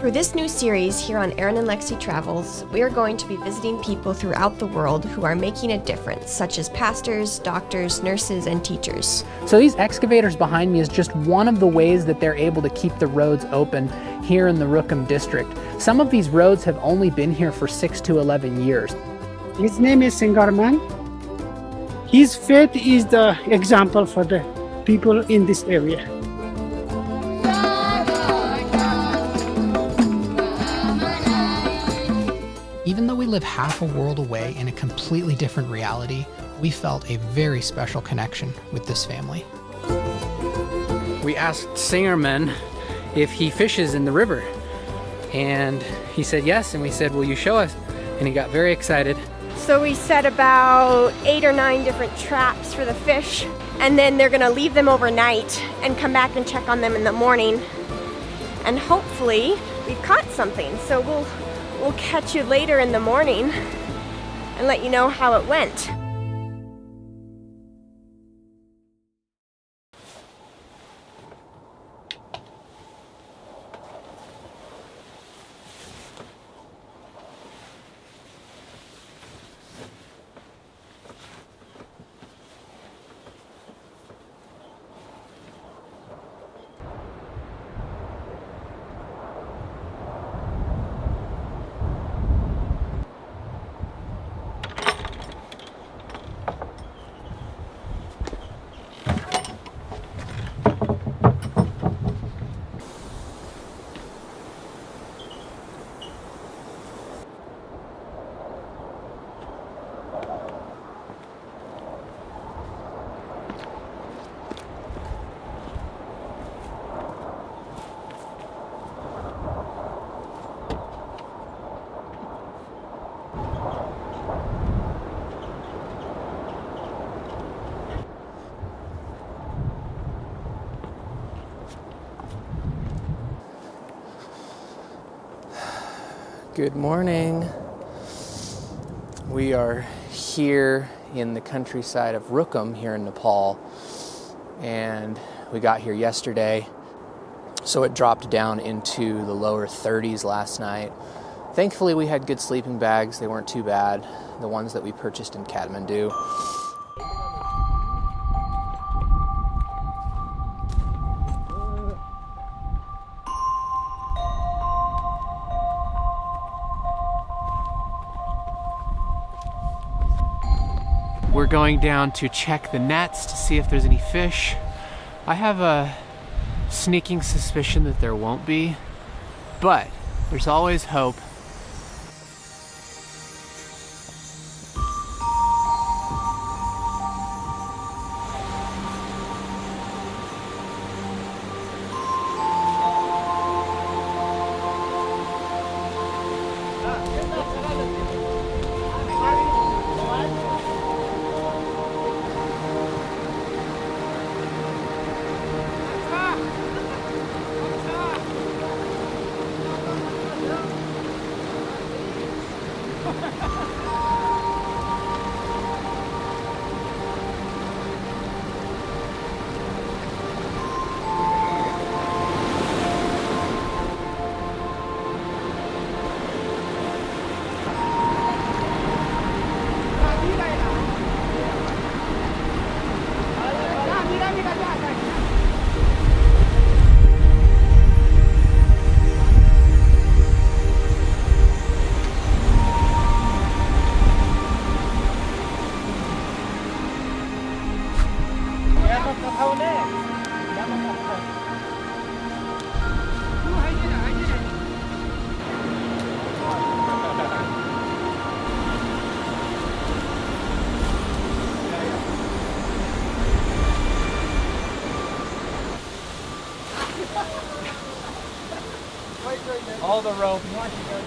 Through this new series here on Aaron and Lexi Travels, we are going to be visiting people throughout the world who are making a difference, such as pastors, doctors, nurses, and teachers. So these excavators behind me is just one of the ways that they're able to keep the roads open here in the Rukum district. Some of these roads have only been here for 6 to 11 years. His name is Singerman. His faith is the example for the people in this area. Even though we live half a world away in a completely different reality, we felt a very special connection with this family. We asked Singerman if he fishes in the river, and he said yes, and we said, will you show us? And he got very excited. So we set about 8 or 9 different traps for the fish, and then they're gonna leave them overnight and come back and check on them in the morning. And hopefully we've caught something. So we'll catch you later in the morning and let you know how it went. Good morning. We are here in the countryside of Rukum here in Nepal, and we got here yesterday, so it dropped down into the lower 30s last night. Thankfully we had good sleeping bags. They weren't too bad, the ones that we purchased in Kathmandu. We're going down to check the nets to see if there's any fish. I have a sneaking suspicion that there won't be, but there's always hope. All the rope. You want to go?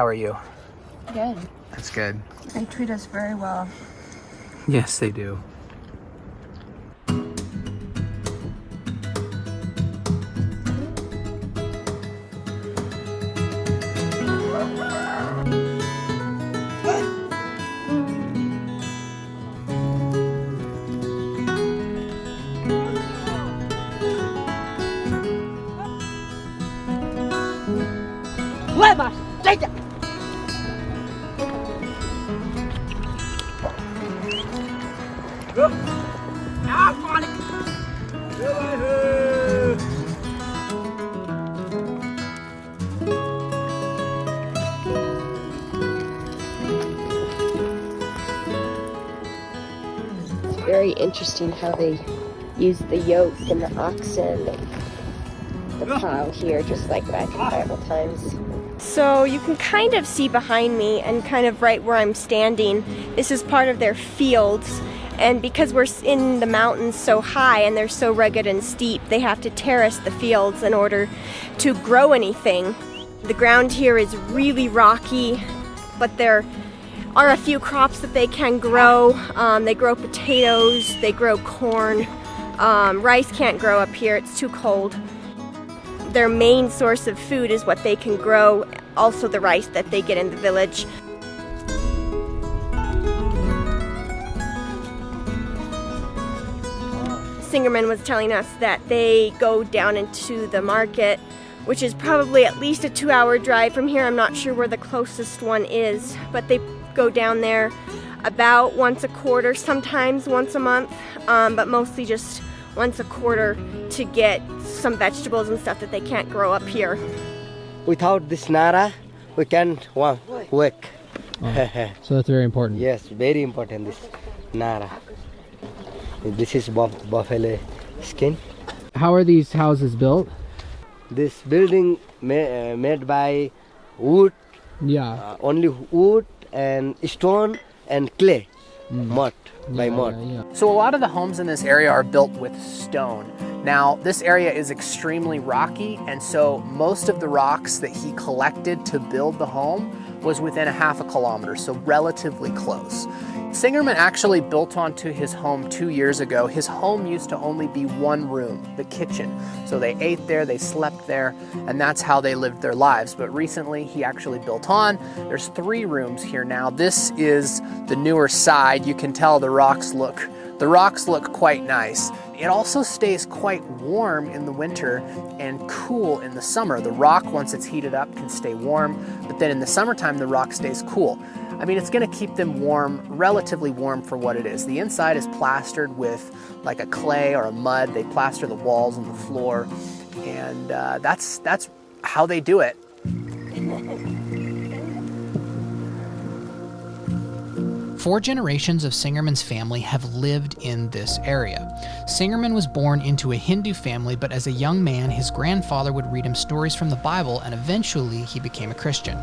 are you? Good. That's good. They treat us very well. Yes, they do. It's very interesting how they use the yoke and the oxen and the plow here, just like back in Bible times. So you can kind of see behind me and kind of right where I'm standing, this is part of their fields. And because we're in the mountains so high and they're so rugged and steep, they have to terrace the fields in order to grow anything. The ground here is really rocky, but there are a few crops that they can grow. They grow potatoes, they grow corn. Rice can't grow up here, it's too cold. Their main source of food is what they can grow, also the rice that they get in the village. Singerman was telling us that they go down into the market, which is probably at least a 2-hour drive from here. I'm not sure where the closest one is, but they go down there about once a quarter, sometimes once a month, but mostly just once a quarter to get some vegetables and stuff that they can't grow up here. Without this nara, we can't work. So that's very important. Yes, very important, this nara. This is buffalo skin. How are these houses built? This building made by wood, only wood and stone and clay, mud, by mud. So a lot of the homes in this area are built with stone. Now, this area is extremely rocky, and so most of the rocks that he collected to build the home was within a half a kilometer, so relatively close. Singerman actually built onto his home 2 years ago. His home used to only be one room, the kitchen. So they ate there, they slept there, and that's how they lived their lives. But recently he actually built on. There's 3 rooms here now. This is the newer side. You can tell the rocks look quite nice. It also stays quite warm in the winter and cool in the summer. The rock, once it's heated up, can stay warm, but then in the summertime, the rock stays cool. I mean, it's gonna keep them warm, relatively warm for what it is. The inside is plastered with like a clay or a mud. They plaster the walls and the floor, and that's how they do it. 4 generations of Singerman's family have lived in this area. Singerman was born into a Hindu family, but as a young man, his grandfather would read him stories from the Bible, and eventually he became a Christian.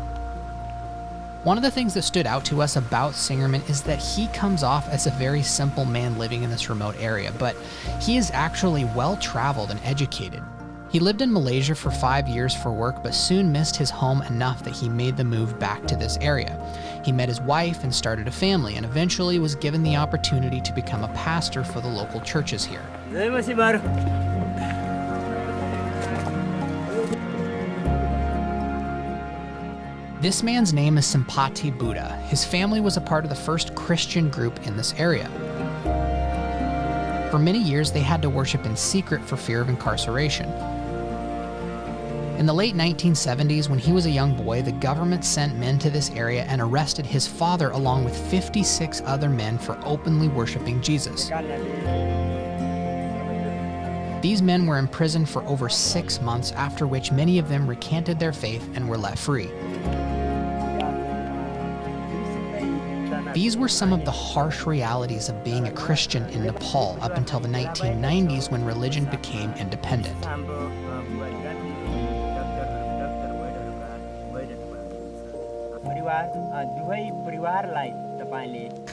One of the things that stood out to us about Singerman is that he comes off as a very simple man living in this remote area, but he is actually well-traveled and educated. He lived in Malaysia for 5 years for work, but soon missed his home enough that he made the move back to this area. He met his wife and started a family, and eventually was given the opportunity to become a pastor for the local churches here. This man's name is Simpati Buddha. His family was a part of the first Christian group in this area. For many years, they had to worship in secret for fear of incarceration. In the late 1970s, when he was a young boy, the government sent men to this area and arrested his father along with 56 other men for openly worshiping Jesus. These men were imprisoned for over 6 months, after which many of them recanted their faith and were let free. These were some of the harsh realities of being a Christian in Nepal up until the 1990s, when religion became independent.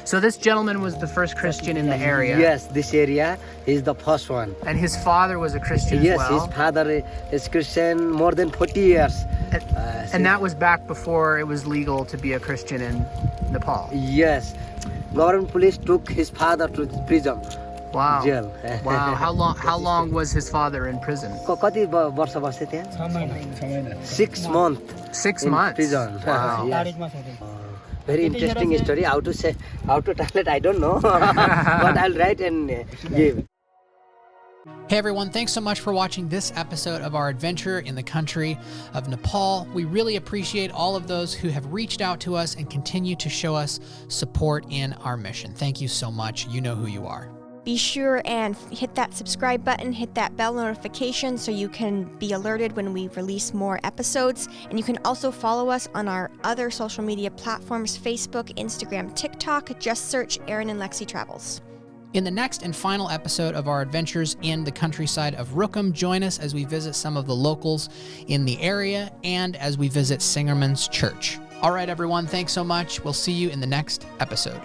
So this gentleman was the first Christian in the area. Yes, this area is the first one. And his father was a Christian Yes, as well. his father is Christian more than 40 years. And that was back before it was legal to be a Christian in Nepal. Yes, government police took his father to the prison. Wow. Jail. Wow. How long was his father in prison? कति वर्ष बसे त्यहाँ? 6 months. 6 in months. prison. Wow. Yes. Very interesting story. How to tell it, I don't know. But I'll write and give. Hey everyone, thanks so much for watching this episode of our adventure in the country of Nepal. We really appreciate all of those who have reached out to us and continue to show us support in our mission. Thank you so much. You know who you are. Be sure and hit that subscribe button, hit that bell notification so you can be alerted when we release more episodes. And you can also follow us on our other social media platforms, Facebook, Instagram, TikTok. Just search Aaron and Lexi Travels. In the next and final episode of our adventures in the countryside of Rukum, join us as we visit some of the locals in the area and as we visit Singerman's church. All right, everyone, thanks so much. We'll see you in the next episode.